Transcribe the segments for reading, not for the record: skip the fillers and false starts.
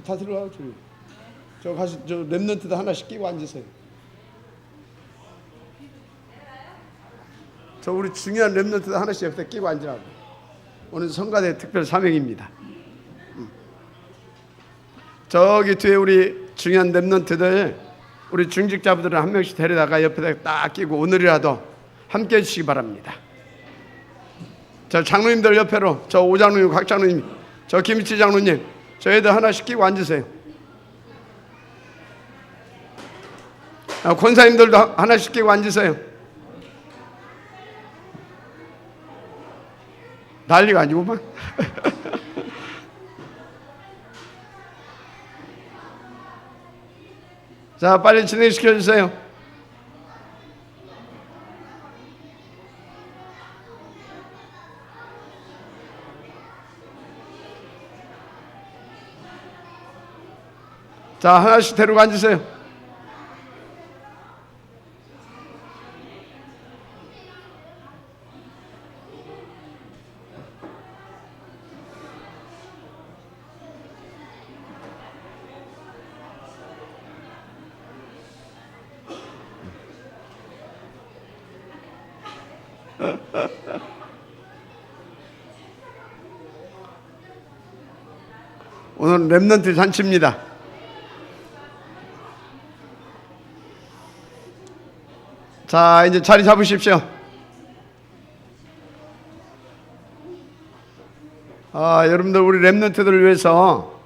다 들어가요. 저 가서 저 랩런트도 하나씩 끼고 앉으세요. 저 우리 중요한 랩런트도 하나씩 옆에 끼고 앉으라고. 오늘 성가대 특별 사명입니다. 저기 뒤에 우리 중요한 랩런트들, 우리 중직자분들은 한 명씩 데려다가 옆에다 딱 끼고 오늘이라도 함께 해주시기 바랍니다. 저 장로님들 옆에로, 저 오장로님, 곽장로님, 저 김희치 장로님, 저 애들 하나씩 끼고 앉으세요. 권사님들도 하나씩 끼고 앉으세요. 난리가 아니구만. 자, 빨리 진행시켜 주세요. 자, 하나씩 데리고 앉으세요. 오늘 랩런트 잔치입니다. 자, 이제 자리 잡으십시오. 여러분들 우리 랩런트들을 위해서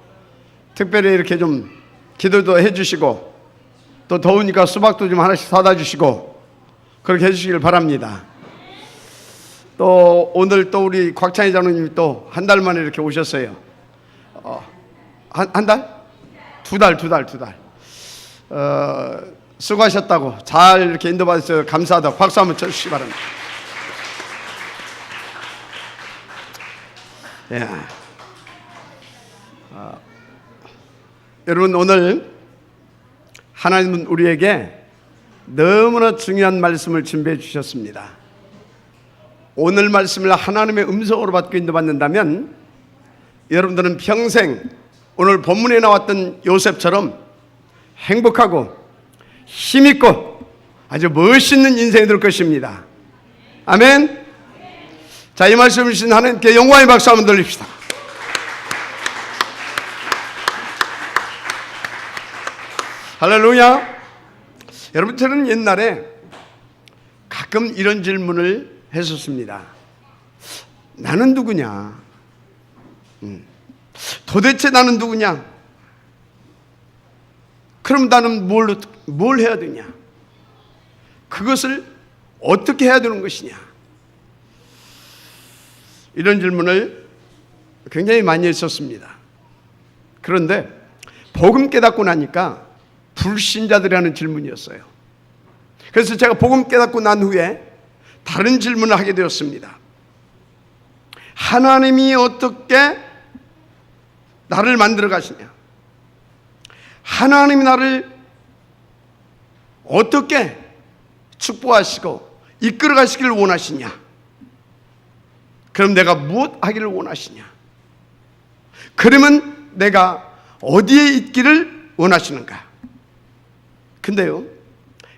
특별히 이렇게 좀 기도도 해주시고, 또 더우니까 수박도 좀 하나씩 사다 주시고 그렇게 해주시길 바랍니다. 또 오늘 또 우리 곽찬희 장로님이 또 한 달 만에 이렇게 오셨어요. 한 달? 두 달. 수고하셨다고, 잘 이렇게 인도받으셔서 감사하다고 박수 한번 쳐주시기 바랍니다. 예. 여러분, 오늘 하나님은 우리에게 너무나 중요한 말씀을 준비해 주셨습니다. 오늘 말씀을 하나님의 음성으로 받고 인도받는다면 여러분들은 평생 오늘 본문에 나왔던 요셉처럼 행복하고 힘있고 아주 멋있는 인생이 될 것입니다. 아멘. 자, 이 말씀을 주신 하나님께 영광의 박수 한번 돌립시다. 할렐루야. 여러분, 저는 옛날에 가끔 이런 질문을 했었습니다. 나는 누구냐? 도대체 나는 누구냐? 그럼 나는 뭘 해야 되냐? 그것을 어떻게 해야 되는 것이냐? 이런 질문을 굉장히 많이 했었습니다. 그런데 복음 깨닫고 나니까 불신자들이 하는 질문이었어요. 그래서 제가 복음 깨닫고 난 후에 다른 질문을 하게 되었습니다. 하나님이 어떻게 나를 만들어 가시냐? 하나님이 나를 어떻게 축복하시고 이끌어 가시기를 원하시냐? 그럼 내가 무엇 하기를 원하시냐? 그러면 내가 어디에 있기를 원하시는가? 근데요,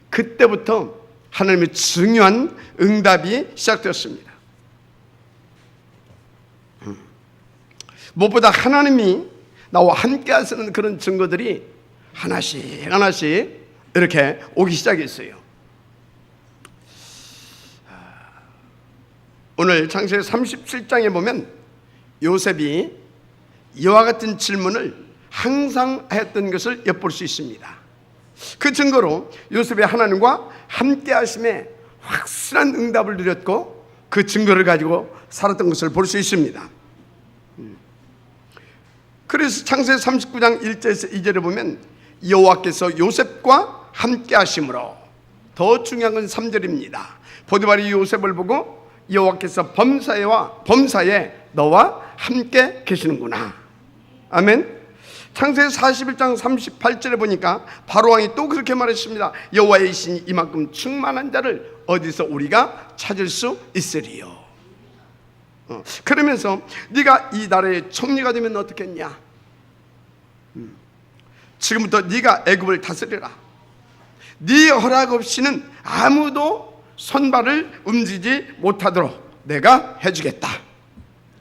그때부터 하나님의 중요한 응답이 시작되었습니다. 무엇보다 하나님이 나와 함께 하시는 그런 증거들이 하나씩 이렇게 오기 시작했어요. 오늘 창세기 37장에 보면 요셉이 이와 같은 질문을 항상 했던 것을 엿볼 수 있습니다. 그 증거로 요셉이 하나님과 함께 하심에 확실한 응답을 누렸고 그 증거를 가지고 살았던 것을 볼 수 있습니다. 그래서 창세기 39장 1절에서 2절에 보면 여호와께서 요셉과 함께 하심으로, 더 중요한 건 3절입니다. 보디발이 요셉을 보고 여호와께서 범사에 너와 함께 계시는구나. 아멘. 창세기 41장 38절에 보니까 바로왕이 또 그렇게 말했습니다. 여호와의 신이 이만큼 충만한 자를 어디서 우리가 찾을 수 있으리요. 그러면서 네가 이 나라의 총리가 되면 어떻겠냐? 지금부터 네가 애굽을 다스리라. 네 허락 없이는 아무도 손발을 움직이지 못하도록 내가 해주겠다.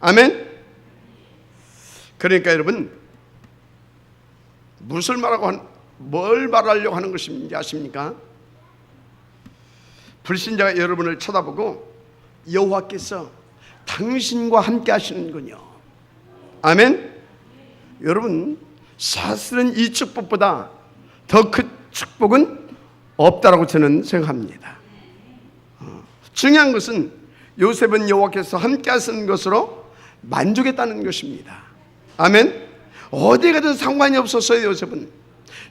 아멘. 그러니까 여러분, 뭘 말하려고 하는 것인지 아십니까? 불신자가 여러분을 쳐다보고 여호와께서 당신과 함께 하시는군요. 아멘. 여러분, 사실은 이 축복보다 더 큰 축복은 없다라고 저는 생각합니다. 중요한 것은 요셉은 여호와께서 함께 하시는 것으로 만족했다는 것입니다. 아멘. 어디 가든 상관이 없었어요. 요셉은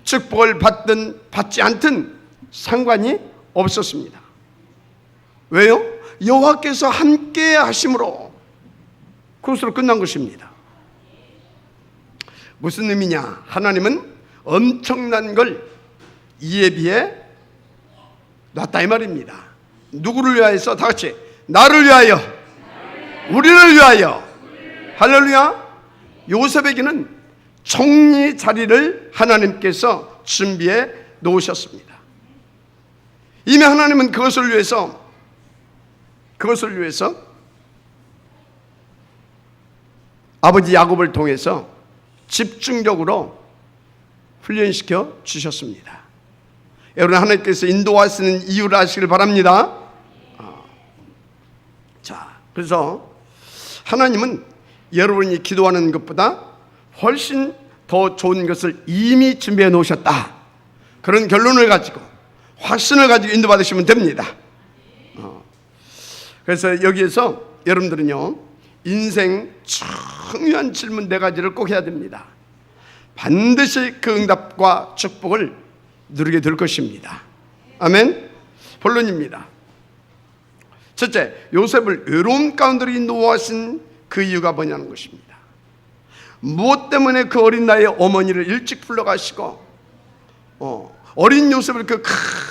축복을 받든 받지 않든 상관이 없었습니다. 왜요? 여호와께서 함께 하심으로 그것으로 끝난 것입니다. 무슨 의미냐? 하나님은 엄청난 걸 이에 비해 놨다 이 말입니다. 누구를 위하여서? 다 같이 나를 위하여, 우리를 위하여. 할렐루야. 요셉에게는 총리 자리를 하나님께서 준비해 놓으셨습니다. 이미 하나님은 그것을 위해서 아버지 야곱을 통해서 집중적으로 훈련시켜 주셨습니다. 여러분, 하나님께서 인도하시는 이유를 아시길 바랍니다. 자, 그래서 하나님은 여러분이 기도하는 것보다 훨씬 더 좋은 것을 이미 준비해 놓으셨다. 그런 결론을 가지고 확신을 가지고 인도받으시면 됩니다. 그래서 여기에서 여러분들은요, 인생 중요한 질문 4가지를 꼭 해야 됩니다. 반드시 그 응답과 축복을 누리게 될 것입니다. 아멘. 본론입니다. 첫째, 요셉을 외로움 가운데로 인도하신 그 이유가 뭐냐는 것입니다. 무엇 때문에 그 어린 나이에 어머니를 일찍 불러가시고 어린 요셉을 그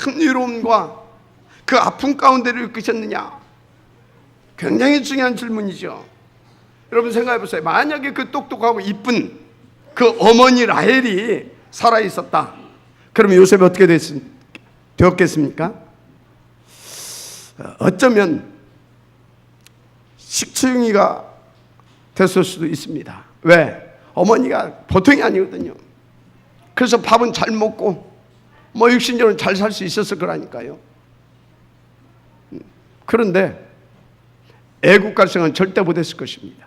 큰 외로움과 그 아픔 가운데로 이끄셨느냐? 굉장히 중요한 질문이죠. 여러분 생각해 보세요. 만약에 그 똑똑하고 이쁜 그 어머니 라헬이 살아있었다, 그러면 요셉이 어떻게 되었겠습니까? 어쩌면 식충이가 됐을 수도 있습니다. 왜? 어머니가 보통이 아니거든요. 그래서 밥은 잘 먹고 육신적으로 잘 살 수 있었을 거라니까요. 그런데 애국 갈 생각은 절대 못했을 것입니다.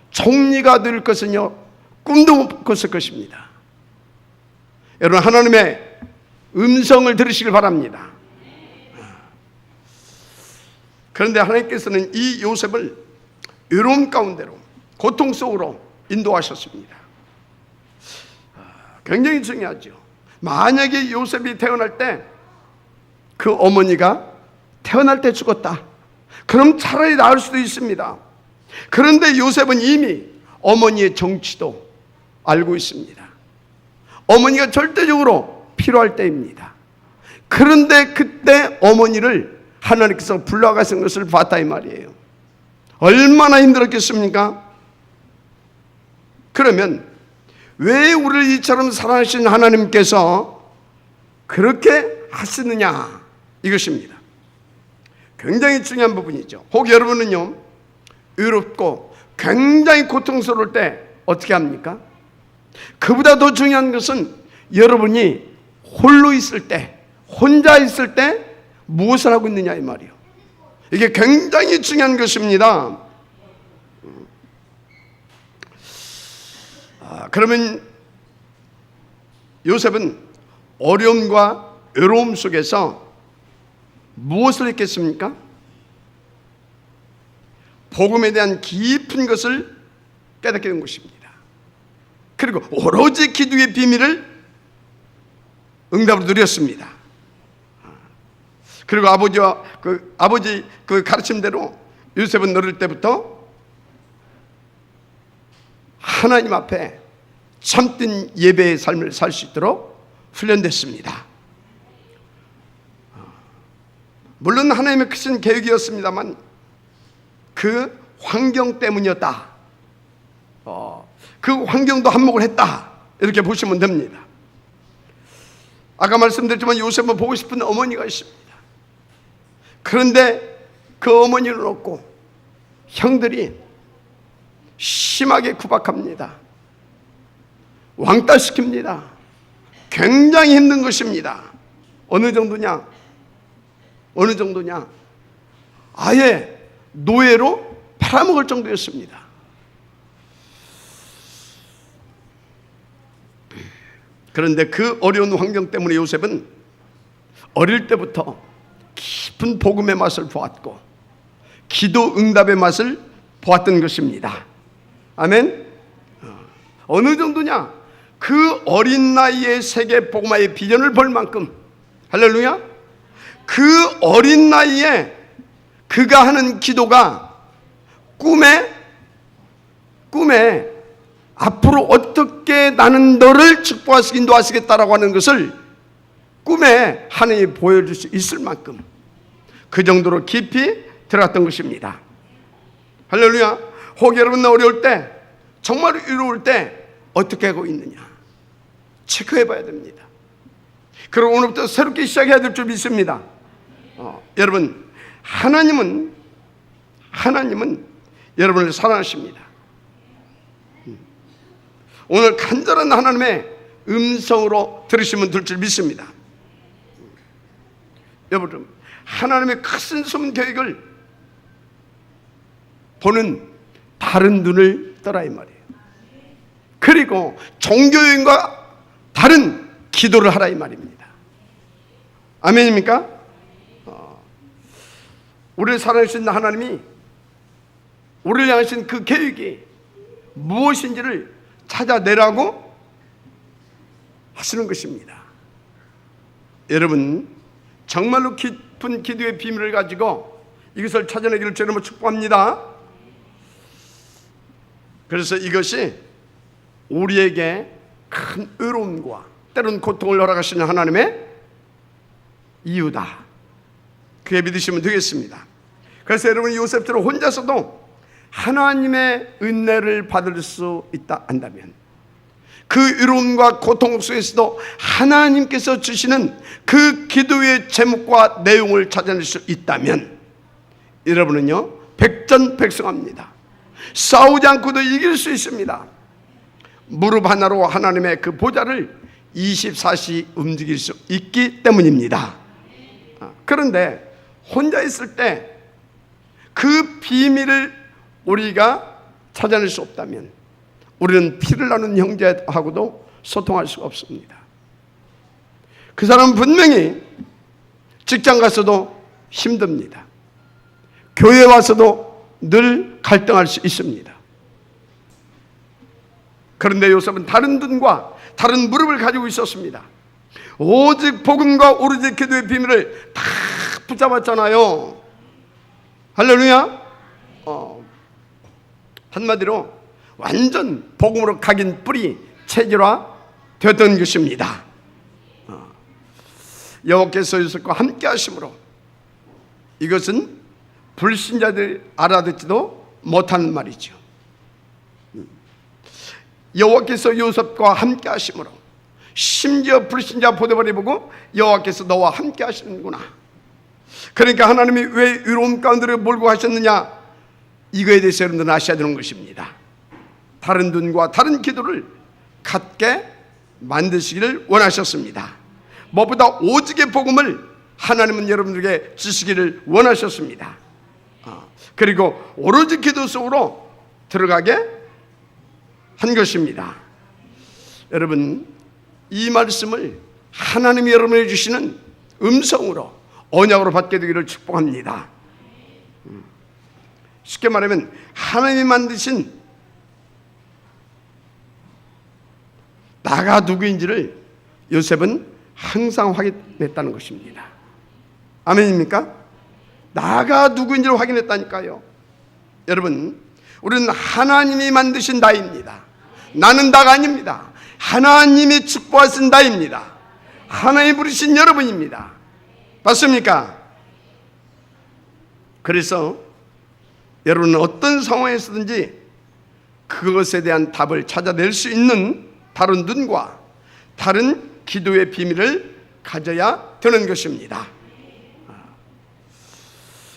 총리가 될 것은요, 꿈도 못 꿨을 것입니다. 여러분, 하나님의 음성을 들으시길 바랍니다. 그런데 하나님께서는 이 요셉을 외로움 가운데로, 고통 속으로 인도하셨습니다. 굉장히 중요하죠. 만약에 요셉이 태어날 때 그 어머니가 태어날 때 죽었다, 그럼 차라리 나을 수도 있습니다. 그런데 요셉은 이미 어머니의 정치도 알고 있습니다. 어머니가 절대적으로 필요할 때입니다. 그런데 그때 어머니를 하나님께서 불러가신 것을 봤다 이 말이에요. 얼마나 힘들었겠습니까? 그러면 왜 우리를 이처럼 사랑하신 하나님께서 그렇게 하시느냐, 이것입니다. 굉장히 중요한 부분이죠. 혹 여러분은요, 외롭고 굉장히 고통스러울 때 어떻게 합니까? 그보다 더 중요한 것은 여러분이 홀로 있을 때, 혼자 있을 때 무엇을 하고 있느냐 이 말이에요. 이게 굉장히 중요한 것입니다. 그러면 요셉은 어려움과 외로움 속에서 무엇을 했겠습니까? 복음에 대한 깊은 것을 깨닫게 된 것입니다. 그리고 오로지 기도의 비밀을 응답으로 누렸습니다. 그리고 아버지 그 가르침대로 요셉은 어릴 때부터 하나님 앞에 참된 예배의 삶을 살 수 있도록 훈련됐습니다. 물론 하나님의 크신 계획이었습니다만 그 환경 때문이었다. 그 환경도 한몫을 했다, 이렇게 보시면 됩니다. 아까 말씀드렸지만 요셉은 보고 싶은 어머니가 있습니다. 그런데 그 어머니는 없고 형들이 심하게 구박합니다. 왕따시킵니다. 굉장히 힘든 것입니다. 어느 정도냐? 아예 노예로 팔아먹을 정도였습니다. 그런데 그 어려운 환경 때문에 요셉은 어릴 때부터 깊은 복음의 맛을 보았고 기도 응답의 맛을 보았던 것입니다. 아멘. 어느 정도냐? 그 어린 나이에 세계 복음화의 비전을 볼 만큼, 할렐루야, 그 어린 나이에 그가 하는 기도가 꿈에 앞으로 어떻게 나는 너를 축복하시고 인도하시겠다라고 하는 것을 꿈에 하나님이 보여줄 수 있을 만큼 그 정도로 깊이 들어갔던 것입니다. 할렐루야. 혹 여러분 어려울 때, 정말 어려울 때 어떻게 하고 있느냐 체크해 봐야 됩니다. 그리고 오늘부터 새롭게 시작해야 될 줄 믿습니다. 여러분, 하나님은 여러분을 사랑하십니다. 오늘 간절한 하나님의 음성으로 들으시면 될 줄 믿습니다. 여러분, 하나님의 크신 숨은 계획을 보는 다른 눈을 떠라 이 말이에요. 그리고 종교인과 다른 기도를 하라 이 말입니다. 아멘입니까? 우리를 사랑하신 하나님이 우리를 향하신 그 계획이 무엇인지를 찾아내라고 하시는 것입니다. 여러분, 정말로 깊은 기도의 비밀을 가지고 이것을 찾아내기를 주님으로 축복합니다. 그래서 이것이 우리에게 큰 의로움과 때로는 고통을 허락하시는 하나님의 이유다, 그게 믿으시면 되겠습니다. 그래서 여러분이 요셉처럼 혼자서도 하나님의 은혜를 받을 수 있다 한다면, 그 의로움과 고통 속에서도 하나님께서 주시는 그 기도의 제목과 내용을 찾아낼 수 있다면 여러분은요 백전백승합니다. 싸우지 않고도 이길 수 있습니다. 무릎 하나로 하나님의 그 보좌를 24시 움직일 수 있기 때문입니다. 그런데 혼자 있을 때 그 비밀을 우리가 찾아낼 수 없다면 우리는 피를 나눈 형제하고도 소통할 수가 없습니다. 그 사람은 분명히 직장 가서도 힘듭니다. 교회 와서도 늘 갈등할 수 있습니다. 그런데 요셉은 다른 눈과 다른 무릎을 가지고 있었습니다. 오직 복음과 오로지 기도의 비밀을 다 붙잡았잖아요. 할렐루야. 한마디로 완전 복음으로 각인 뿌리 체질화 되었던 것입니다. 여호와께서 요셉과 함께 하심으로 이것은 불신자들이 알아듣지도 못하는 말이죠. 여호와께서 요셉과 함께 하심으로, 심지어 불신자 보디발이 보고 여호와께서 너와 함께 하시는구나, 그러니까 하나님이 왜 의로움 가운데로 몰고 가셨느냐, 이거에 대해서 여러분들은 아셔야 되는 것입니다. 다른 눈과 다른 기도를 갖게 만드시기를 원하셨습니다. 무엇보다 오직의 복음을 하나님은 여러분들에게 주시기를 원하셨습니다. 그리고 오로지 기도 속으로 들어가게 한 것입니다. 여러분, 이 말씀을 하나님이 여러분에게 주시는 음성으로 언약으로 받게 되기를 축복합니다. 쉽게 말하면 하나님이 만드신 나가 누구인지를 요셉은 항상 확인했다는 것입니다. 아멘입니까? 나가 누구인지를 확인했다니까요. 여러분, 우리는 하나님이 만드신 나입니다. 나는 나가 아닙니다. 하나님이 축복하신 나입니다. 하나님이 부르신 여러분입니다. 맞습니까? 그래서 여러분은 어떤 상황에서든지 그것에 대한 답을 찾아낼 수 있는 다른 눈과 다른 기도의 비밀을 가져야 되는 것입니다.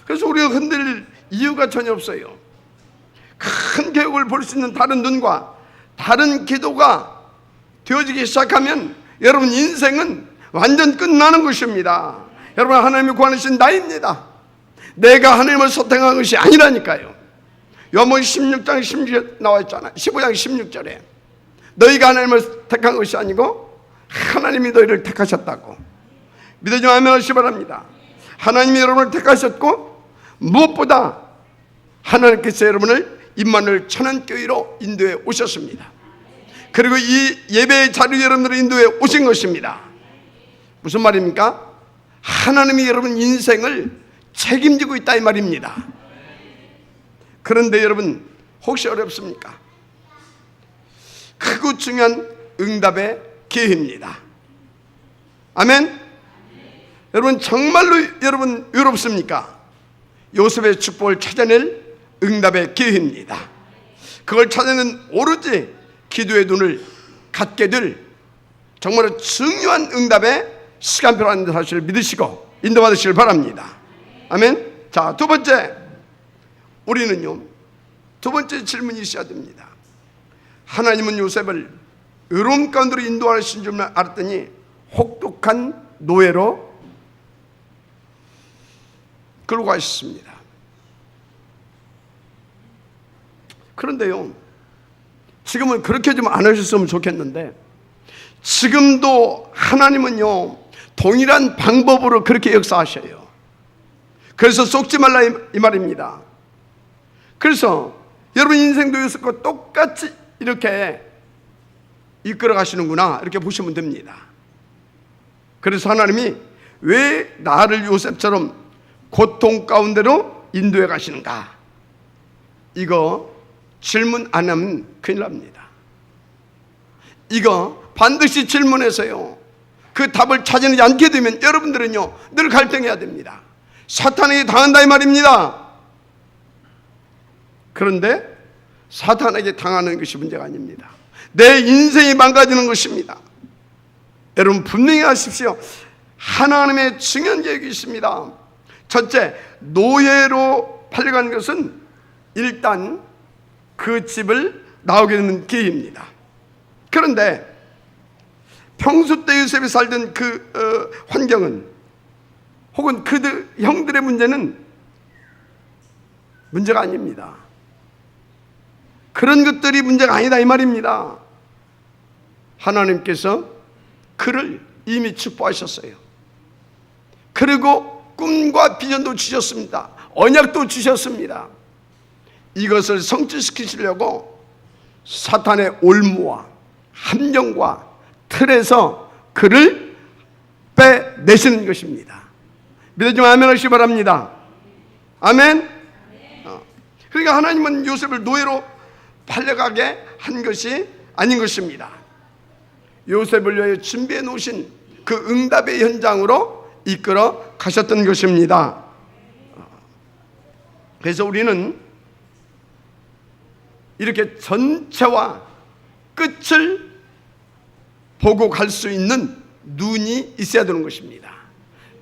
그래서 우리가 흔들릴 이유가 전혀 없어요. 큰 계획을 볼 수 있는 다른 눈과 다른 기도가 되어지기 시작하면 여러분 인생은 완전 끝나는 것입니다. 여러분, 하나님이 구하신 나입니다. 내가 하나님을 선택한 것이 아니라니까요. 요한복음 16장 16절 나와 있잖아요. 15장 16절에 너희가 하나님을 택한 것이 아니고 하나님이 너희를 택하셨다고. 믿으지 아멘 하시기 바랍니다. 하나님이 여러분을 택하셨고 무엇보다 하나님께서 여러분을 임마누엘 천안교회로 인도해 오셨습니다. 그리고 이 예배의 자리에 여러분들을 인도해 오신 것입니다. 무슨 말입니까? 하나님이 여러분 인생을 책임지고 있다 이 말입니다. 그런데 여러분, 혹시 어렵습니까? 크고 중요한 응답의 기회입니다. 아멘. 여러분, 정말로 여러분 외롭습니까? 요셉의 축복을 찾아낼 응답의 기회입니다. 그걸 찾아내는 오로지 기도의 눈을 갖게 될 정말로 중요한 응답의 시간표라는 사실을 믿으시고 인도받으시길 바랍니다. 아멘. 자, 두 번째, 우리는요, 두 번째 질문이 있어야 됩니다. 하나님은 요셉을 외로움 가운데로 인도하신 줄 알았더니 혹독한 노예로 끌고 가셨습니다. 그런데요, 지금은 그렇게 좀 안 하셨으면 좋겠는데, 지금도 하나님은요 동일한 방법으로 그렇게 역사하셔요. 그래서 속지 말라 이 말입니다. 그래서 여러분 인생도 요셉과 똑같이 이렇게 이끌어 가시는구나, 이렇게 보시면 됩니다. 그래서 하나님이 왜 나를 요셉처럼 고통 가운데로 인도해 가시는가, 이거 질문 안 하면 큰일 납니다. 이거 반드시 질문해서요 그 답을 찾아내지 않게 되면 여러분들은요 늘 갈등해야 됩니다. 사탄에게 당한다 이 말입니다. 그런데 사탄에게 당하는 것이 문제가 아닙니다. 내 인생이 망가지는 것입니다. 여러분 분명히 하십시오. 하나님의 중요한 계획이 있습니다. 첫째, 노예로 팔려간 것은 일단 그 집을 나오게 되는 기회입니다. 그런데 평소 때 요셉이 살던 그 환경은, 혹은 그들 형들의 문제는 문제가 아닙니다. 그런 것들이 문제가 아니다 이 말입니다. 하나님께서 그를 이미 축복하셨어요. 그리고 꿈과 비전도 주셨습니다. 언약도 주셨습니다. 이것을 성취시키시려고 사탄의 올무와 함정과 틀에서 그를 빼내시는 것입니다. 믿어주면 아멘 하시기 바랍니다. 아멘. 그러니까 하나님은 요셉을 노예로 팔려가게 한 것이 아닌 것입니다. 요셉을 위해 준비해 놓으신 그 응답의 현장으로 이끌어 가셨던 것입니다. 그래서 우리는 이렇게 전체와 끝을 보고 갈 수 있는 눈이 있어야 되는 것입니다.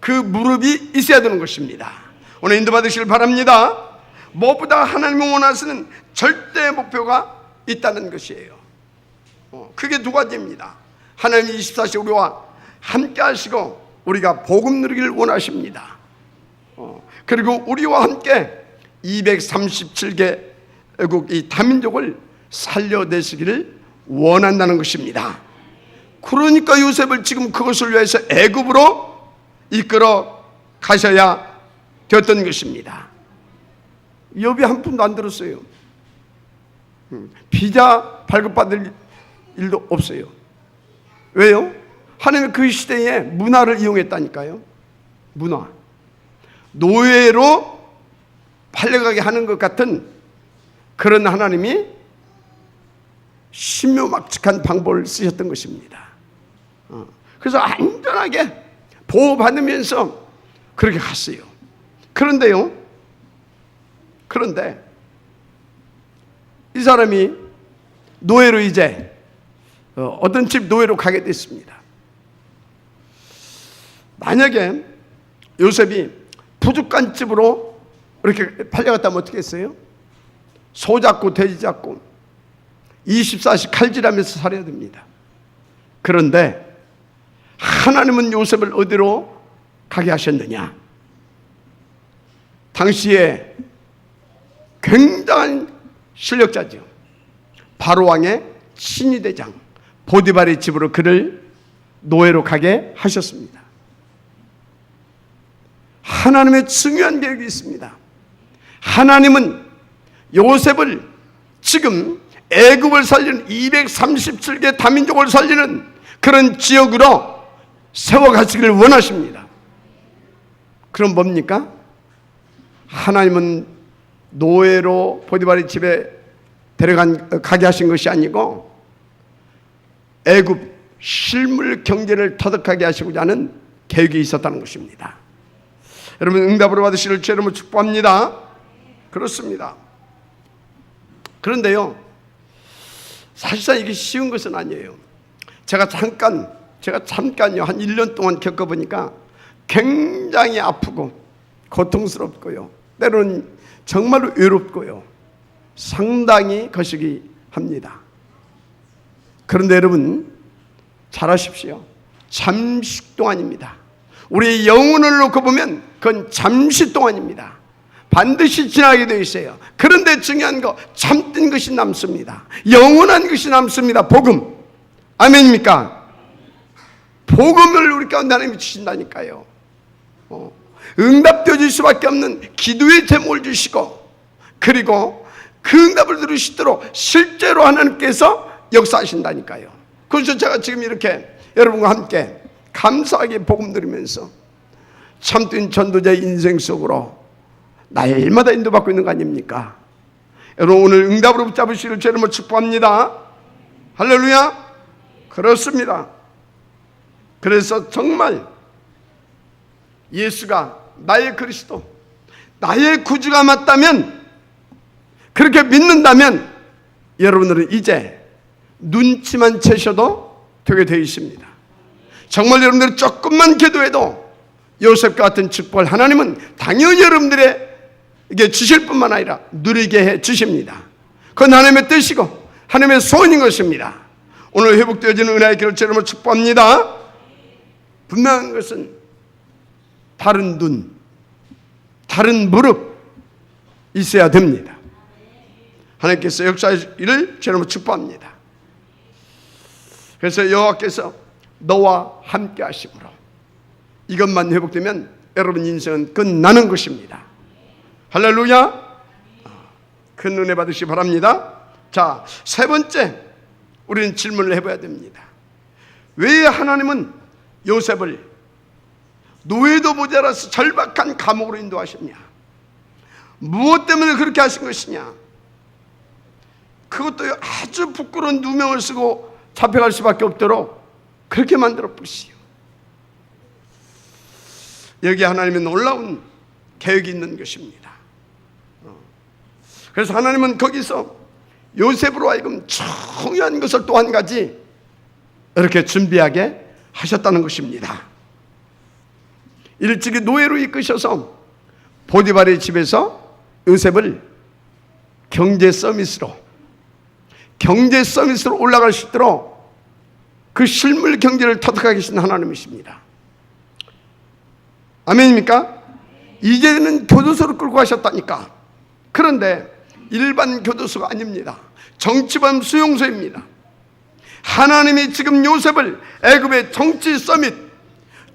그 무릎이 있어야 되는 것입니다. 오늘 인도받으시길 바랍니다. 무엇보다 하나님이 원하시는 절대 목표가 있다는 것이에요. 그게 두 가지입니다. 하나님이 24시 우리와 함께 하시고 우리가 복음 누리기를 원하십니다. 그리고 우리와 함께 237개국 이 다민족을 살려내시기를 원한다는 것입니다. 그러니까 요셉을 지금 그것을 위해서 애굽으로 이끌어 가셔야 되었던 것입니다. 여비 한 푼도 안 들었어요. 비자 발급받을 일도 없어요. 왜요? 하나님은 그 시대에 문화를 이용했다니까요. 문화. 노예로 팔려가게 하는 것 같은 그런 하나님이 신묘막측한 방법을 쓰셨던 것입니다. 그래서 안전하게 보호받으면서 그렇게 갔어요. 그런데 이 사람이 노예로 이제 어떤 집 노예로 가게 됐습니다. 만약에 요셉이 부족한 집으로 이렇게 팔려갔다면 어떻게 했어요? 소 잡고 돼지 잡고 24시 칼질하면서 살아야 됩니다. 그런데 하나님은 요셉을 어디로 가게 하셨느냐? 당시에 굉장한 실력자죠. 바로왕의 친위대장 보디발의 집으로 그를 노예로 가게 하셨습니다. 하나님의 중요한 계획이 있습니다. 하나님은 요셉을 지금 애굽을 살리는 237개 다민족을 살리는 그런 지역으로 세워가시기를 원하십니다. 그럼 뭡니까? 하나님은 노예로 보디발의 집에 가게 하신 것이 아니고 애굽 실물 경제를 터득하게 하시고자 하는 계획이 있었다는 것입니다. 여러분 응답으로 받으시길 주 이름으로 축복합니다. 그렇습니다. 그런데요, 사실상 이게 쉬운 것은 아니에요. 제가 잠깐요 한 1년 동안 겪어보니까 굉장히 아프고 고통스럽고요, 때로는 정말로 외롭고요, 상당히 거시기 합니다. 그런데 여러분 잘 아십시오. 잠시 동안입니다. 우리의 영혼을 놓고 보면 그건 잠시 동안입니다. 반드시 지나게 되어 있어요. 그런데 중요한 거, 참된 것이 남습니다. 영원한 것이 남습니다. 복음. 아멘입니까? 복음을 우리 가운데 하나님이 주신다니까요. 응답되어질 수밖에 없는 기도의 제목을 주시고, 그리고 그 응답을 들으시도록 실제로 하나님께서 역사하신다니까요. 그래서 제가 지금 이렇게 여러분과 함께 감사하게 복음 들으면서 참된 전도자의 인생 속으로 날마다 인도받고 있는 거 아닙니까? 여러분 오늘 응답으로 붙잡으시기를 주 이름으로 축복합니다. 할렐루야. 그렇습니다. 그래서 정말 예수가 나의 그리스도, 나의 구주가 맞다면, 그렇게 믿는다면 여러분들은 이제 눈치만 채셔도 되게 되어 있습니다. 정말 여러분들이 조금만 기도해도 요셉과 같은 축복을 하나님은 당연히 여러분들에게 주실 뿐만 아니라 누리게 해 주십니다. 그건 하나님의 뜻이고 하나님의 소원인 것입니다. 오늘 회복되어지는 은혜의 길을 주 이름으로 축복합니다. 분명한 것은 다른 눈, 다른 무릎 있어야 됩니다. 하나님께서 역사하시기를 주 이름으로 축복합니다. 그래서 여호와께서 너와 함께 하심으로, 이것만 회복되면 여러분 인생은 끝나는 것입니다. 할렐루야. 큰 은혜 받으시기 바랍니다. 자, 세 번째 우리는 질문을 해봐야 됩니다. 왜 하나님은 요셉을 노예도 모자라서 절박한 감옥으로 인도하셨냐? 무엇 때문에 그렇게 하신 것이냐? 그것도 아주 부끄러운 누명을 쓰고 잡혀갈 수밖에 없도록 그렇게 만들어 버리시오. 여기 하나님의 놀라운 계획이 있는 것입니다. 그래서 하나님은 거기서 요셉으로 하여금 중요한 것을 또 한 가지 이렇게 준비하게 하셨다는 것입니다. 일찍이 노예로 이끄셔서 보디발의 집에서 요셉을 경제 서밋으로 올라갈 수 있도록 그 실물 경제를 터득하게 하신 하나님이십니다. 아멘입니까? 이제는 교도소로 끌고 가셨다니까. 그런데 일반 교도소가 아닙니다. 정치범 수용소입니다. 하나님이 지금 요셉을 애굽의 정치 서밋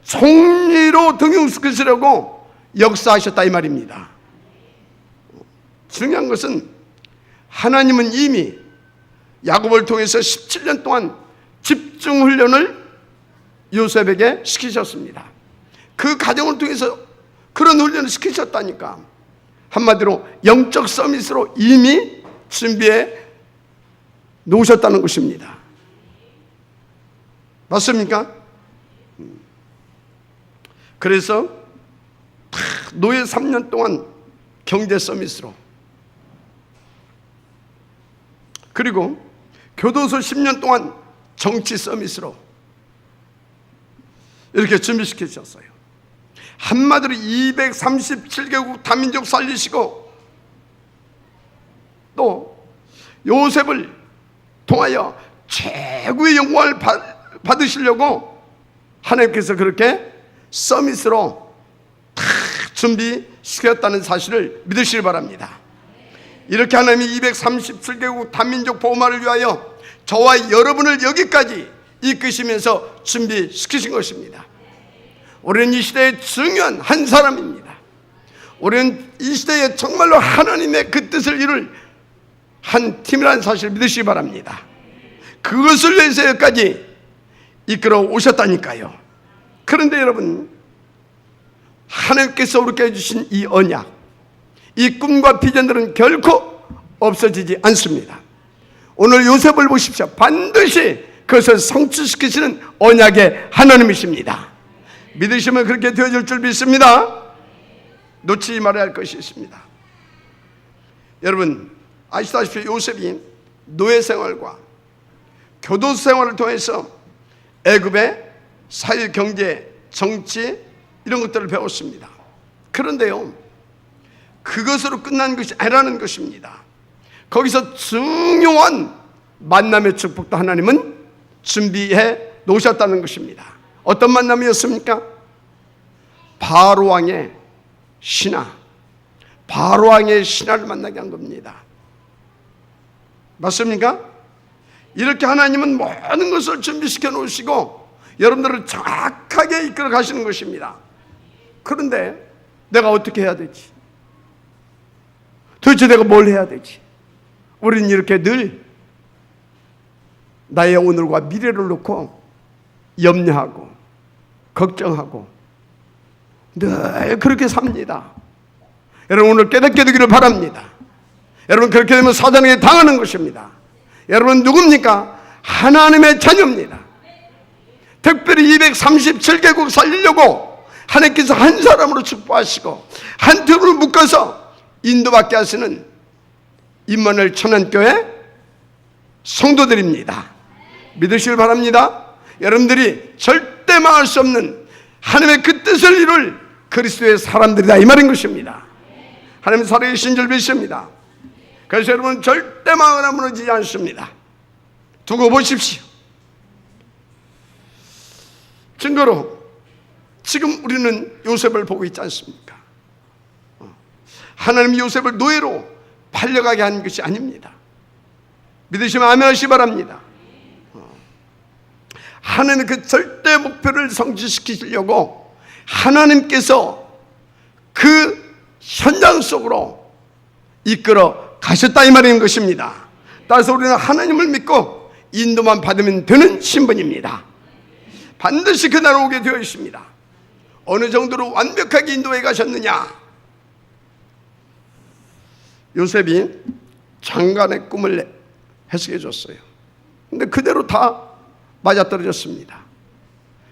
총리로 등용시키시려고 역사하셨다 이 말입니다. 중요한 것은 하나님은 이미 야곱을 통해서 17년 동안 집중훈련을 요셉에게 시키셨습니다. 그 과정을 통해서 그런 훈련을 시키셨다니까. 한마디로 영적 서밋으로 이미 준비해 놓으셨다는 것입니다. 맞습니까? 그래서 노예 3년 동안 경제 서밋으로, 그리고 교도소 10년 동안 정치 서밋으로 이렇게 준비시켜 주셨어요. 한마디로 237개국 다민족 살리시고 또 요셉을 통하여 최고의 영광을 받으시려고 하나님께서 그렇게 서밋으로 다 준비시켰다는 사실을 믿으시기 바랍니다. 이렇게 하나님이 237개국 다민족 복음화를 위하여 저와 여러분을 여기까지 이끄시면서 준비시키신 것입니다. 우리는 이 시대의 중요한 한 사람입니다. 우리는 이 시대에 정말로 하나님의 그 뜻을 이룰 한 팀이라는 사실을 믿으시기 바랍니다. 그것을 위해서 여기까지 이끌어 오셨다니까요. 그런데 여러분, 하나님께서 우리에게 주신 이 언약, 이 꿈과 비전들은 결코 없어지지 않습니다. 오늘 요셉을 보십시오. 반드시 그것을 성취시키시는 언약의 하나님이십니다. 믿으시면 그렇게 되어질 줄 믿습니다. 놓치지 말아야 할 것이 있습니다. 여러분 아시다시피 요셉이 노예 생활과 교도소 생활을 통해서 애굽의 사회, 경제, 정치 이런 것들을 배웠습니다. 그런데요, 그것으로 끝난 것이 아니라는 것입니다. 거기서 중요한 만남의 축복도 하나님은 준비해 놓으셨다는 것입니다. 어떤 만남이었습니까? 바로왕의 신하, 바로왕의 신하를 만나게 한 겁니다. 맞습니까? 이렇게 하나님은 모든 것을 준비시켜 놓으시고 여러분들을 정확하게 이끌어 가시는 것입니다. 그런데 내가 어떻게 해야 되지? 도대체 내가 뭘 해야 되지? 우리는 이렇게 늘 나의 오늘과 미래를 놓고 염려하고 걱정하고 늘 그렇게 삽니다. 여러분 오늘 깨닫게 되기를 바랍니다. 여러분 그렇게 되면 사단에게 당하는 것입니다. 여러분 누굽니까? 하나님의 자녀입니다. 특별히 237개국 살리려고 하나님께서 한 사람으로 축복하시고 한 팀으로 묶어서 인도받게 하시는 임마누엘 천안교회 성도들입니다. 믿으시길 바랍니다. 여러분들이 절대 망할 수 없는 하나님의 그 뜻을 이룰 그리스도의 사람들이다 이 말인 것입니다. 하나님 살아계신 줄 믿습니다. 그래서 여러분 절대 망하거나 무너지지 않습니다. 두고 보십시오. 증거로 지금 우리는 요셉을 보고 있지 않습니까? 하나님이 요셉을 노예로 팔려가게 한 것이 아닙니다. 믿으시면 아멘 하시기 바랍니다. 하나님은 그 절대 목표를 성취시키시려고 하나님께서 그 현장 속으로 이끌어 가셨다 이 말인 것입니다. 따라서 우리는 하나님을 믿고 인도만 받으면 되는 신분입니다. 반드시 그날 오게 되어 있습니다. 어느 정도로 완벽하게 인도해 가셨느냐? 요셉이 장관의 꿈을 해석해 줬어요. 근데 그대로 다 맞아떨어졌습니다.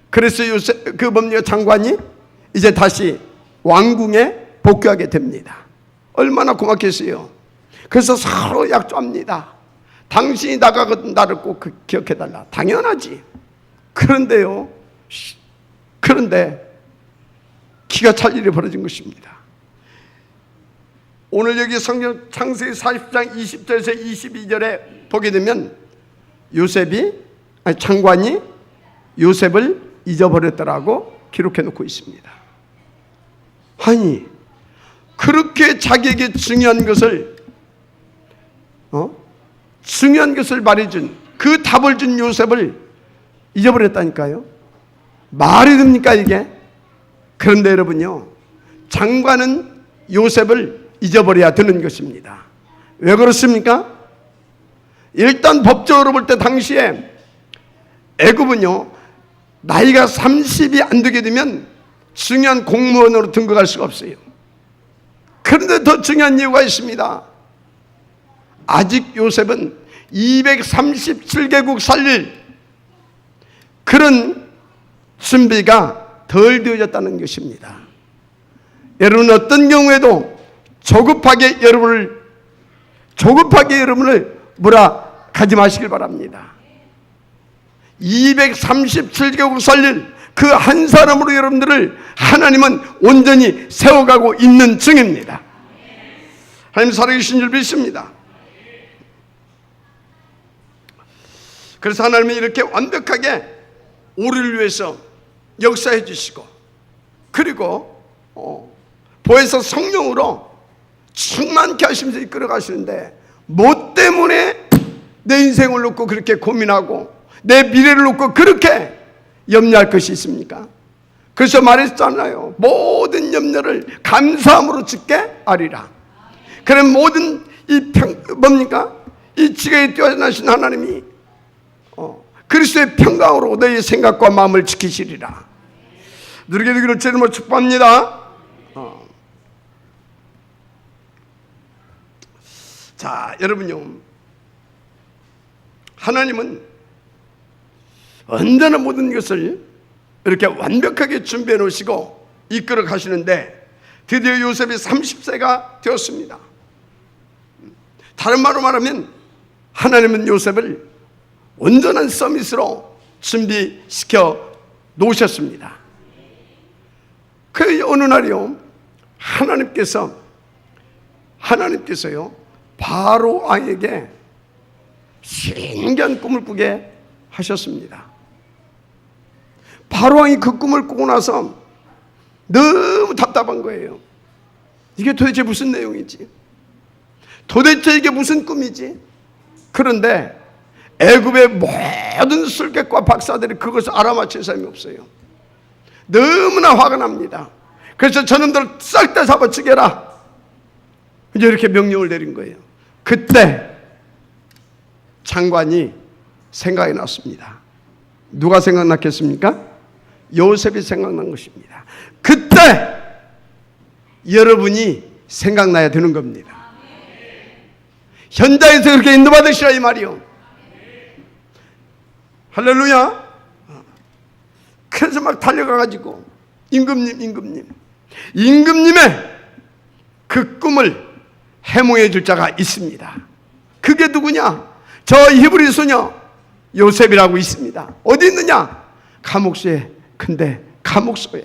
그래서 요셉 그 법률 장관이 이제 다시 왕궁에 복귀하게 됩니다. 얼마나 고맙겠어요. 그래서 서로 약조합니다. 당신이 나가거든 나를 꼭 기억해달라. 당연하지. 그런데요, 그런데 기가 찰 일이 벌어진 것입니다. 오늘 여기 성경 창세기 40장 20절에서 22절에 보게 되면 장관이 요셉을 잊어버렸더라고 기록해 놓고 있습니다. 아니 그렇게 자기에게 중요한 것을 말해준 그 답을 준 요셉을 잊어버렸다니까요. 말이 됩니까 이게? 그런데 여러분요, 장관은 요셉을 잊어버려야 되는 것입니다. 왜 그렇습니까? 일단 법적으로 볼 때 당시에 애굽은요 나이가 30이 안 되게 되면 중요한 공무원으로 등극할 수가 없어요. 그런데 더 중요한 이유가 있습니다. 아직 요셉은 237개국 살릴 그런 준비가 덜 되어졌다는 것입니다. 여러분 어떤 경우에도 조급하게 여러분을 가지 마시길 바랍니다. 237개국 살릴 그 한 사람으로 여러분들을 하나님은 온전히 세워가고 있는 중입니다. 하나님 살아계신 줄 믿습니다. 그래서 하나님이 이렇게 완벽하게 우리를 위해서 역사해 주시고, 그리고 보혜사 성령으로 충만케 하시면서 이끌어 가시는데, 뭐 때문에 내 인생을 놓고 그렇게 고민하고 내 미래를 놓고 그렇게 염려할 것이 있습니까? 그래서 말했잖아요. 모든 염려를 감사함으로 주께 아리라. 그럼 모든 이 지혜에 뛰어나신 하나님이 그리스도의 평강으로 너희 생각과 마음을 지키시리라. 누리게 되기를 주님으로 축복합니다. 자, 여러분요, 하나님은 언제나 모든 것을 이렇게 완벽하게 준비해 놓으시고 이끌어 가시는데, 드디어 요셉이 30세가 되었습니다. 다른 말로 말하면 하나님은 요셉을 온전한 서밋으로 준비시켜 놓으셨습니다. 그 어느 날이요, 하나님께서요 바로 왕에게 신기한 꿈을 꾸게 하셨습니다. 바로 왕이 그 꿈을 꾸고 나서 너무 답답한 거예요. 이게 도대체 무슨 내용이지? 도대체 이게 무슨 꿈이지? 그런데 애굽의 모든 술객과 박사들이 그것을 알아맞힐 사람이 없어요. 너무나 화가 납니다. 그래서 저놈들 싹 다 잡아 죽여라, 이제 이렇게 명령을 내린 거예요. 그때 장관이 생각이 났습니다. 누가 생각났겠습니까? 요셉이 생각난 것입니다. 그때 여러분이 생각나야 되는 겁니다. 현장에서 그렇게 인도받으시라 이 말이요. 할렐루야. 그래서 막 달려가가지고 임금님의 그 꿈을 해몽해 줄 자가 있습니다. 그게 누구냐? 저 히브리 소녀 요셉이라고 있습니다. 어디 있느냐? 감옥소에. 근데 감옥소에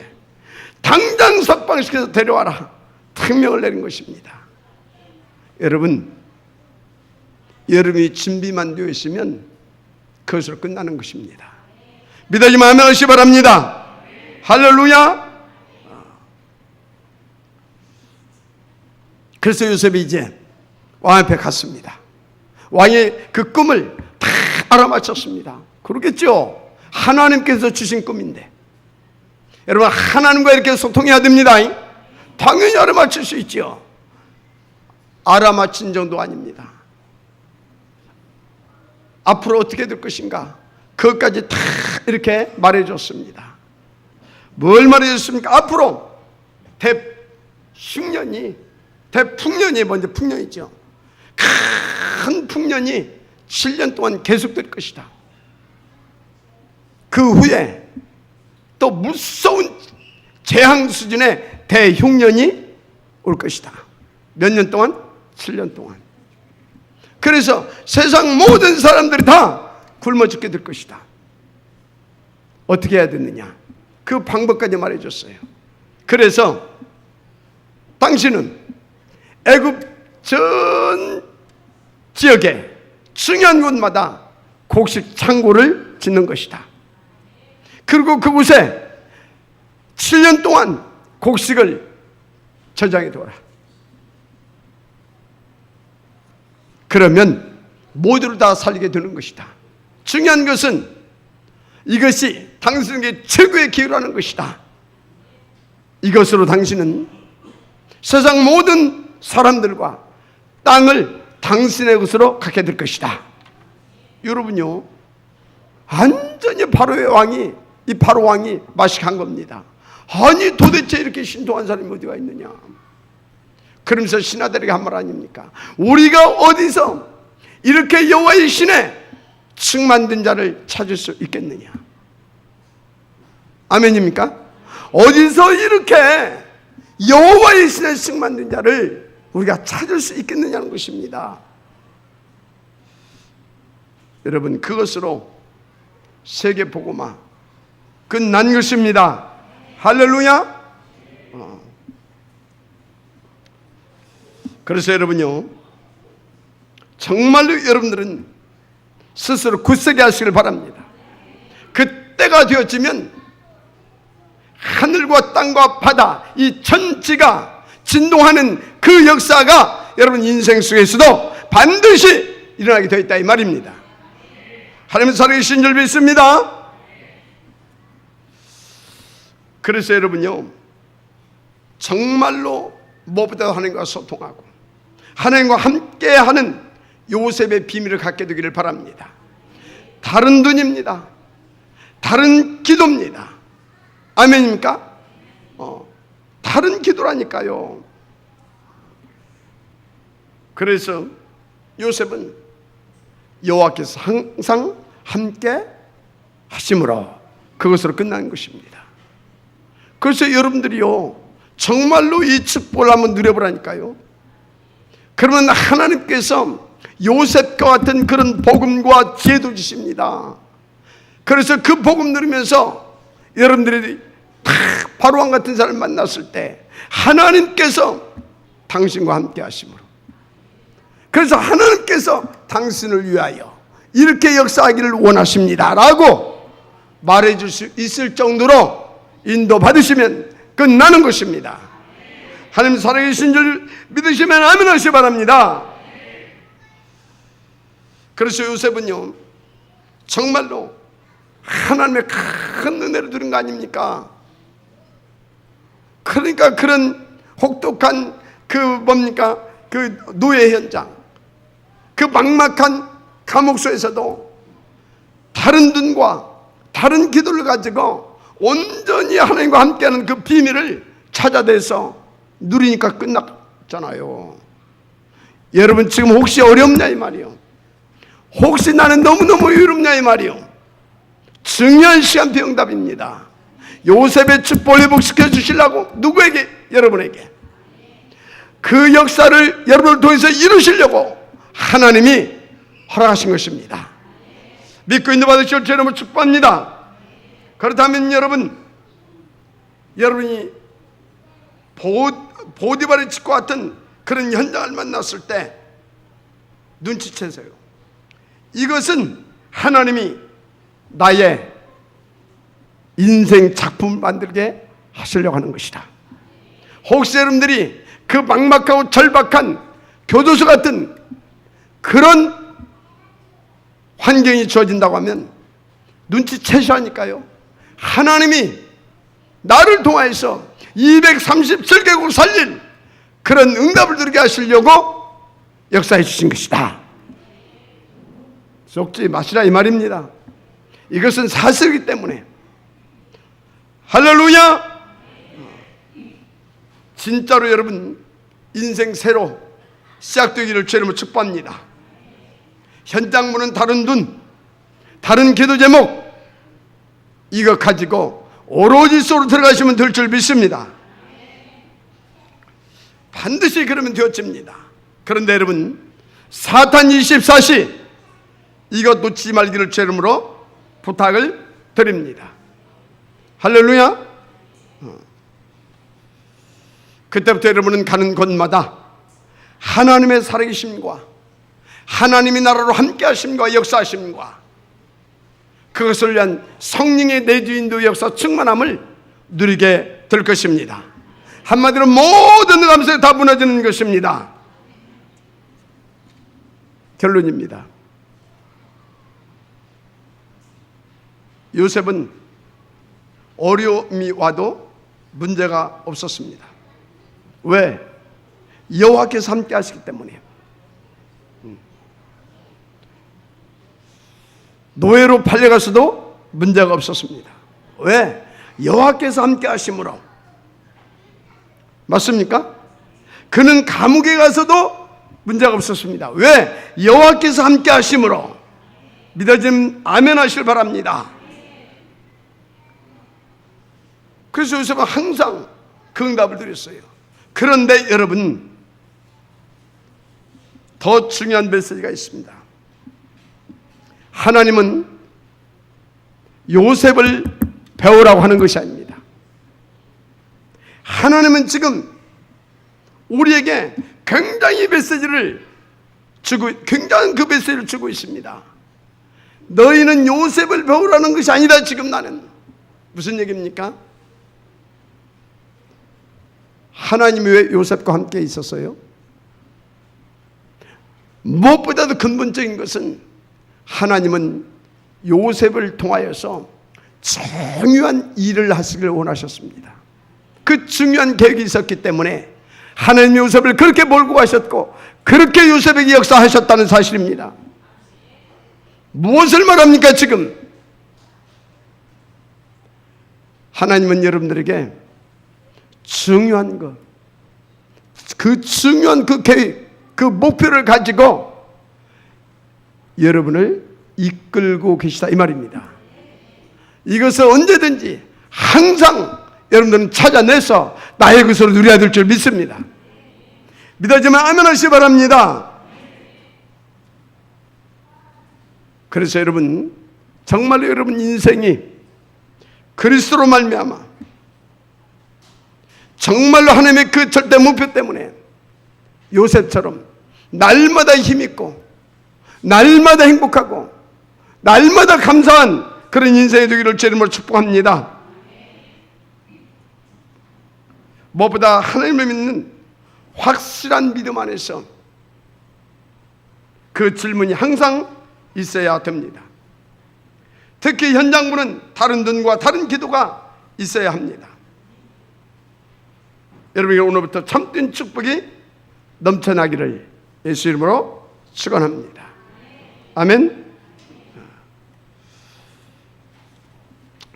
당장 석방시켜서 데려와라, 특명을 내린 것입니다. 여러분이 준비만 되어 있으면 그것으로 끝나는 것입니다. 믿어지면 아멘 하시기 바랍니다. 할렐루야. 그래서 요셉이 이제 왕 앞에 갔습니다. 왕이 그 꿈을 다 알아맞혔습니다. 그러겠죠. 하나님께서 주신 꿈인데. 여러분, 하나님과 이렇게 소통해야 됩니다. 당연히 알아맞힐 수 있죠. 알아맞힌 정도 아닙니다. 앞으로 어떻게 될 것인가, 그것까지 다 이렇게 말해줬습니다. 뭘 말해줬습니까? 앞으로 대풍년이 먼저 풍년이죠. 큰 풍년이 7년 동안 계속될 것이다. 그 후에 또 무서운 재앙 수준의 대흉년이 올 것이다. 몇 년 동안? 7년 동안. 그래서 세상 모든 사람들이 다 굶어 죽게 될 것이다. 어떻게 해야 되느냐, 그 방법까지 말해줬어요. 그래서 당신은 애굽 전 지역에 중요한 곳마다 곡식 창고를 짓는 것이다. 그리고 그곳에 7년 동안 곡식을 저장해 둬라. 그러면 모두를 다 살리게 되는 것이다. 중요한 것은 이것이 당신에게 최고의 기회라는 것이다. 이것으로 당신은 세상 모든 사람들과 땅을 당신의 것으로 갖게 될 것이다. 여러분요, 완전히 이 바로 왕이 마식한 겁니다. 아니 도대체 이렇게 신통한 사람이 어디가 있느냐. 그러면서 신하들에게 한 말 아닙니까? 우리가 어디서 이렇게 여호와의 신에 충만된 자를 찾을 수 있겠느냐. 아멘입니까? 어디서 이렇게 여호와의 신에 충만된 자를 우리가 찾을 수 있겠느냐는 것입니다. 여러분, 그것으로 세계 복음화 끝난 것입니다. 할렐루야. 그래서 여러분요, 정말로 여러분들은 스스로 굳세게 하시길 바랍니다. 그때가 되어지면 하늘과 땅과 바다, 이 천지가 진동하는 그 역사가 여러분 인생 속에서도 반드시 일어나게 되어 있다 이 말입니다. 하나님 살아계신 줄 믿습니다. 그래서 여러분요, 정말로 무엇보다 하나님과 소통하고 하나님과 함께하는 요셉의 비밀을 갖게 되기를 바랍니다. 다른 눈입니다. 다른 기도입니다. 아멘입니까? 다른 기도라니까요. 그래서 요셉은 여호와께서 항상 함께 하심으로 그것으로 끝난 것입니다. 그래서 여러분들이요, 정말로 이 축복을 한번 누려보라니까요. 그러면 하나님께서 요셉과 같은 그런 복음과 지혜도 주십니다. 그래서 그 복음 누리면서 여러분들이 바로왕 같은 사람을 만났을 때 하나님께서 당신과 함께 하심으로, 그래서 하나님께서 당신을 위하여 이렇게 역사하기를 원하십니다 라고 말해줄 수 있을 정도로 인도받으시면 끝나는 것입니다. 하나님 살아계신 줄 믿으시면 아멘 하시기 바랍니다. 그래서 요셉은요, 정말로 하나님의 큰 은혜를 누린 거 아닙니까? 그러니까 그런 혹독한 그 노예 현장, 그 막막한 감옥소에서도 다른 눈과 다른 기도를 가지고 온전히 하나님과 함께하는 그 비밀을 찾아내서 누리니까 끝났잖아요. 여러분 지금 혹시 어렵냐 이 말이요. 혹시 나는 너무너무 어렵냐 이 말이요. 중요한 시간표 응답입니다. 요셉의 축복을 회복시켜 주시려고 누구에게? 여러분에게. 그 역사를 여러분을 통해서 이루시려고 하나님이 허락하신 것입니다. 믿고 인도받으실 줄 여러분 축복합니다. 그렇다면 여러분이 보디발의 집과 같은 그런 현장을 만났을 때 눈치채세요. 이것은 하나님이 나의 인생 작품을 만들게 하시려고 하는 것이다. 혹시 여러분들이 그 막막하고 절박한 교도소 같은 그런 환경이 주어진다고 하면 눈치채셔야 하니까요. 하나님이 나를 통하여서 237개국 살릴 그런 응답을 누리게 하시려고 역사해 주신 것이다. 속지 마시라 이 말입니다. 이것은 사실이기 때문에. 할렐루야. 진짜로 여러분 인생 새로 시작되기를 주님으로 축복합니다. 현장문은 다른 눈, 다른 기도 제목, 이거 가지고 오로지 속으로 들어가시면 될 줄 믿습니다. 반드시 그러면 되어집니다. 그런데 여러분 사탄 24시 이것 놓치지 말기를 주님으로 부탁을 드립니다. 할렐루야. 그때부터 여러분은 가는 곳마다 하나님의 살아계심과 하나님이 나라로 함께 하심과 역사하심과 그것을 위한 성령의 내주인도 역사 충만함을 누리게 될 것입니다. 한마디로 모든 감사에 다 무너지는 것입니다. 결론입니다. 요셉은 어려움이 와도 문제가 없었습니다. 왜? 여호와께서 함께 하시기 때문에. 노예로 팔려가서도 문제가 없었습니다. 왜? 여호와께서 함께 하심으로. 맞습니까? 그는 감옥에 가서도 문제가 없었습니다. 왜? 여호와께서 함께 하심으로. 믿어지면 아멘 하시길 바랍니다. 그래서 요셉은 항상 그 응답을 드렸어요. 그런데 여러분 더 중요한 메시지가 있습니다. 하나님은 요셉을 배우라고 하는 것이 아닙니다. 하나님은 지금 우리에게 굉장히 굉장한 그 메시지를 주고 있습니다. 너희는 요셉을 배우라는 것이 아니다. 지금 나는 무슨 얘기입니까? 하나님이 왜 요셉과 함께 있었어요? 무엇보다도 근본적인 것은 하나님은 요셉을 통하여서 중요한 일을 하시길 원하셨습니다. 그 중요한 계획이 있었기 때문에 하나님 요셉을 그렇게 몰고 가셨고 그렇게 요셉에게 역사하셨다는 사실입니다. 무엇을 말합니까 지금? 하나님은 여러분들에게 중요한 것, 그 중요한 그 계획, 그 목표를 가지고 여러분을 이끌고 계시다 이 말입니다. 이것을 언제든지 항상 여러분들은 찾아내서 나의 것으로 누려야 될 줄 믿습니다. 믿어지면 아멘 하시기 바랍니다. 그래서 여러분, 정말로 여러분 인생이 그리스도로 말미암아 정말로 하나님의 그 절대 목표 때문에 요셉처럼 날마다 힘있고 날마다 행복하고 날마다 감사한 그런 인생이 되기를 제 이름으로 축복합니다. 무엇보다 하나님을 믿는 확실한 믿음 안에서 그 질문이 항상 있어야 됩니다. 특히 현장부는 다른 눈과 다른 기도가 있어야 합니다. 여러분에게 오늘부터 참된 축복이 넘쳐나기를 예수 이름으로 축원합니다. 아멘.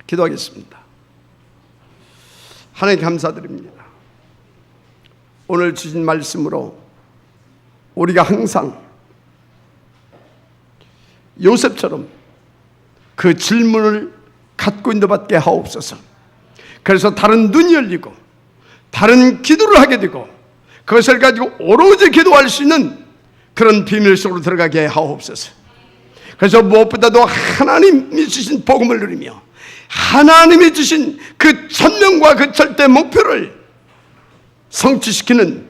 기도하겠습니다. 하나님 감사드립니다. 오늘 주신 말씀으로 우리가 항상 요셉처럼 그 질문을 갖고 인도받게 하옵소서. 그래서 다른 눈이 열리고 다른 기도를 하게 되고 그것을 가지고 오로지 기도할 수 있는 그런 비밀 속으로 들어가게 하옵소서. 그래서 무엇보다도 하나님이 주신 복음을 누리며 하나님이 주신 그 천명과 그 절대 목표를 성취시키는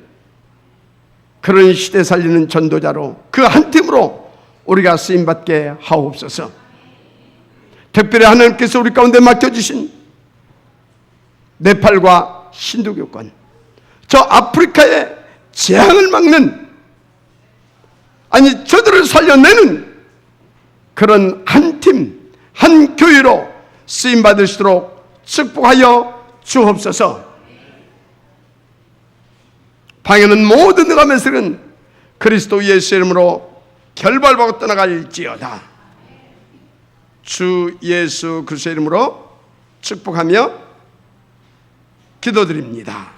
그런 시대 살리는 전도자로 그 한 팀으로 우리가 쓰임받게 하옵소서. 특별히 하나님께서 우리 가운데 맡겨주신 네팔과 힌두교권, 저 아프리카의 재앙을 막는, 아니 저들을 살려내는 그런 한 팀, 한 교회로 쓰임받으시도록 축복하여 주옵소서. 방해는 모두 너가면서는 그리스도 예수 이름으로 결발받고 떠나갈지어다. 주 예수 그리스도 이름으로 축복하며 기도드립니다.